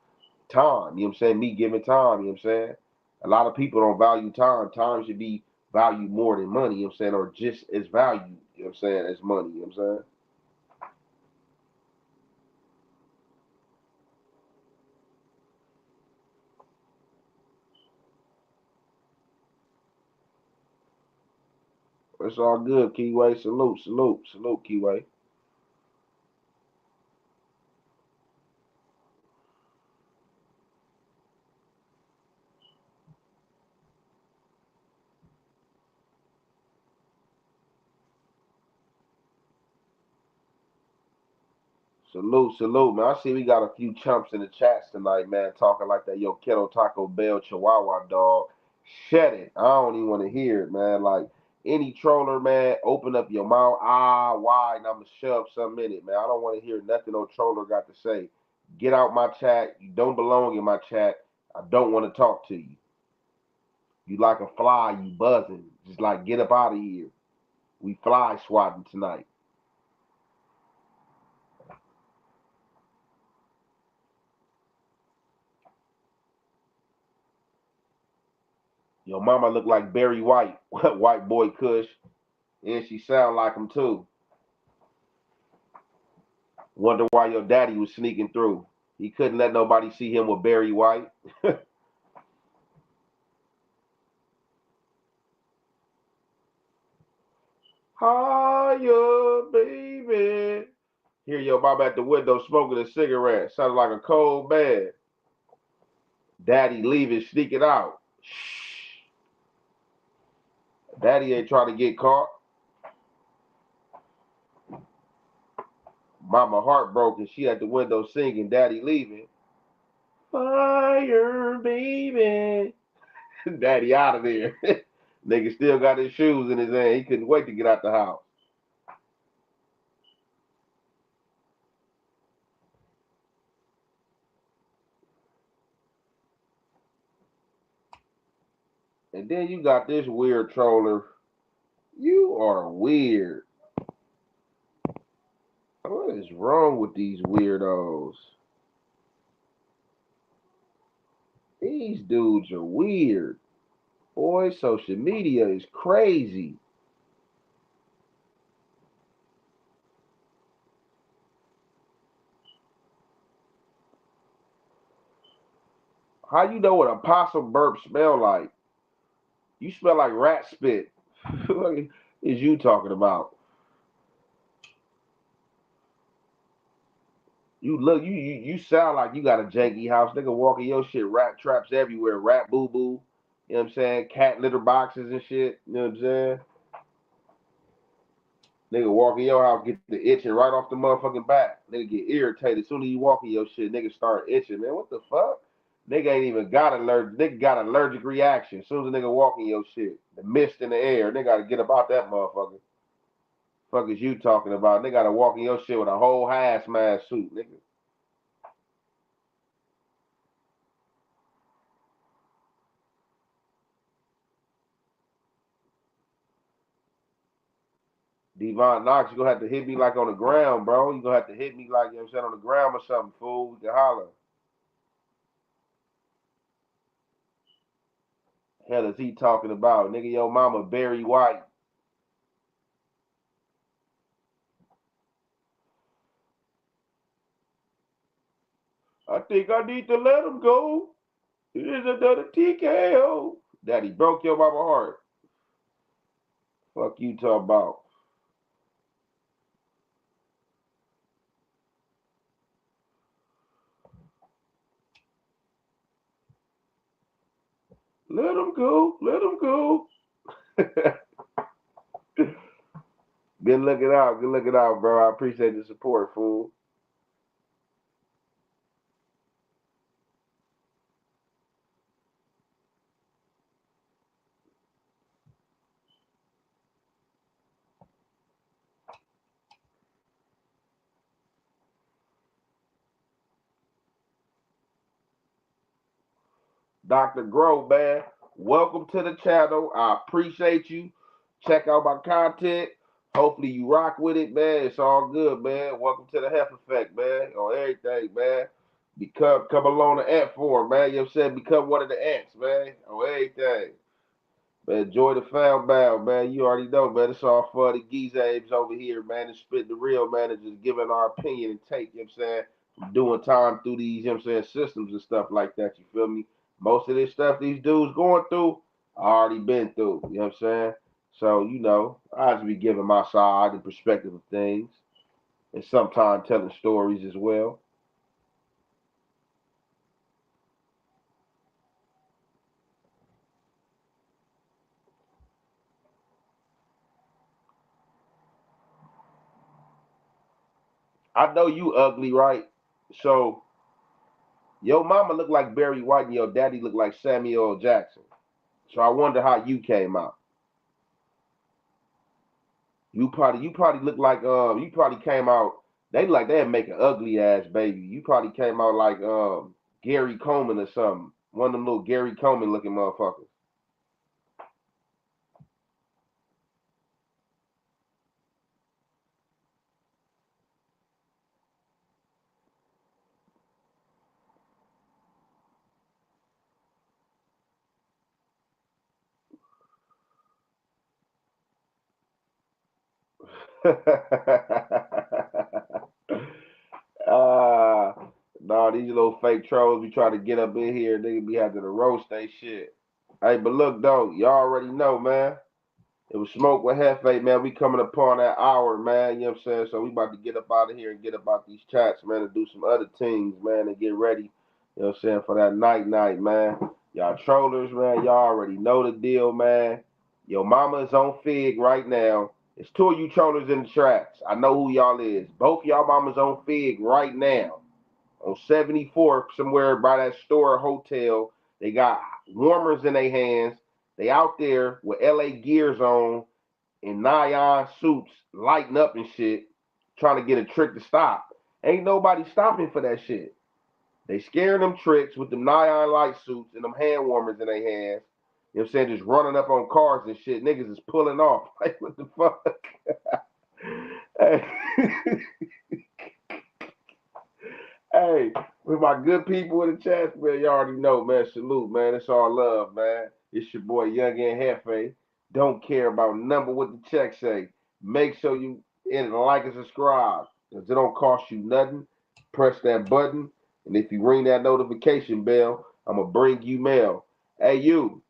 Speaker 1: what I'm saying, me giving time, you know what I'm saying? A lot of people don't value time. Time should be valued more than money, you know what I'm saying, or just as valued, you know what I'm saying, as money, you know what I'm saying? It's all good, Keyway. Salute, salute, salute, Keyway. Salute, salute, man. I see we got a few chumps in the chats tonight, man, talking like that. Yo, Kettle Taco Bell Chihuahua dog. Shut it. I don't even want to hear it, man. Like, any troller, man, open up your mouth. Ah, why? And I'm going to shove something in it, man. I don't want to hear nothing no troller got to say. Get out my chat. You don't belong in my chat. I don't want to talk to you. You like a fly, you buzzing. Just like, get up out of here. We fly swatting tonight. Your mama look like Barry White, white boy Kush, and she sound like him too. Wonder why your daddy was sneaking through. He couldn't let nobody see him with Barry White. Hiya, baby. Hear your mama at the window smoking a cigarette. Sounded like a cold man. Daddy leaving, sneaking out. Shh. Daddy ain't trying to get caught. Mama heartbroken. She at the window singing. Daddy leaving. Fire, baby. Daddy out of there. Nigga still got his shoes in his hand. He couldn't wait to get out the house. And then you got this weird troller. You are weird. What is wrong with these weirdos? These dudes are weird. Boy, social media is crazy. How you know what a possum burp smell like? You smell like rat spit. What is you talking about? You sound like you got a janky house. Nigga walking your shit, rat traps everywhere, rat boo boo. You know what I'm saying? Cat litter boxes and shit. You know what I'm saying? Nigga walk in your house, get the itching right off the motherfucking back. Nigga get irritated. As soon as you walk in your shit, nigga start itching. Man, what the fuck? Nigga ain't even got allergic. Nigga got allergic reaction. As soon as a nigga walk in your shit, the mist in the air, nigga gotta get about that motherfucker. Fuck is you talking about? Nigga gotta walk in your shit with a whole hazmat suit, nigga. Devon Knox, you gonna have to hit me like on the ground, bro. You gonna have to hit me like, you know what I'm saying, on the ground or something, fool. We can holler. Hell is he talking about? Nigga, your mama Barry White. I think I need to let him go. It is another TKO. Daddy broke your mama heart. Fuck you talk about. Let him go. Let him go. Good looking out. Good looking out, bro. I appreciate the support, fool. Dr. Grow, man. Welcome to the channel. I appreciate you. Check out my content. Hopefully you rock with it, man. It's all good, man. Welcome to the Health Effect, man. On everything, man. Come along the ant form, man. You know what I'm saying? Become one of the ants, man. On everything. Man, enjoy the foul bound, man. You already know, man. It's all for the geese apes over here, man. And spit the real, man. And just giving our opinion and take, you know what I'm saying? From doing time through these, you know what I'm saying, systems and stuff like that. You feel me? Most of this stuff these dudes going through, I already been through. You know what I'm saying? So, you know, I just be giving my side and perspective of things. And sometimes telling stories as well. I know you ugly, right? So your mama look like Barry White and your daddy look like Samuel L. Jackson. So I wonder how you came out. You probably look like you probably came out they like they'd make an ugly ass baby. You probably came out like Gary Coleman or something. One of them little Gary Coleman looking motherfuckers. uh no, these little fake trolls be trying to get up in here, they be having to roast they shit. Hey, but look though, y'all already know, man. It was Smoke with Hefe, man. We coming upon that hour, man. You know what I'm saying? So we about to get up out of here and get about these chats, man, and do some other things, man, and get ready, you know what I'm saying, for that night, man. Y'all trollers, man, y'all already know the deal, man. Your mama is on Fig right now. It's two of you trollers in the tracks. I know who y'all is. Both y'all mamas on Fig right now. On 74th, somewhere by that store or hotel. They got warmers in their hands. They out there with LA gears on in nylon suits, lighting up and shit, trying to get a trick to stop. Ain't nobody stopping for that shit. They scaring them tricks with them nylon light suits and them hand warmers in their hands. You know what I'm saying? Just running up on cars and shit. Niggas is pulling off. Like, what the fuck? Hey. Hey, with my good people in the chat, man, you already know, man. Salute, man. It's all love, man. It's your boy, Young and Hefe. Don't care about number what the check say. Make sure you in like and subscribe. Because it don't cost you nothing. Press that button. And if you ring that notification bell, I'm going to bring you mail. Hey, you.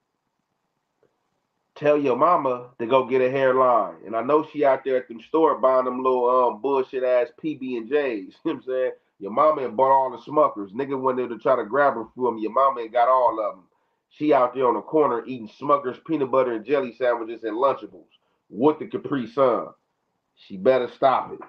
Speaker 1: Tell your mama to go get a hairline. And I know she out there at them store buying them little bullshit ass PB and J's. You know what I'm saying? Your mama had bought all the Smuckers. Nigga went there to try to grab her for him. Your mama had got all of them. She out there on the corner eating Smuckers peanut butter and jelly sandwiches and Lunchables with the Capri Sun. She better stop it.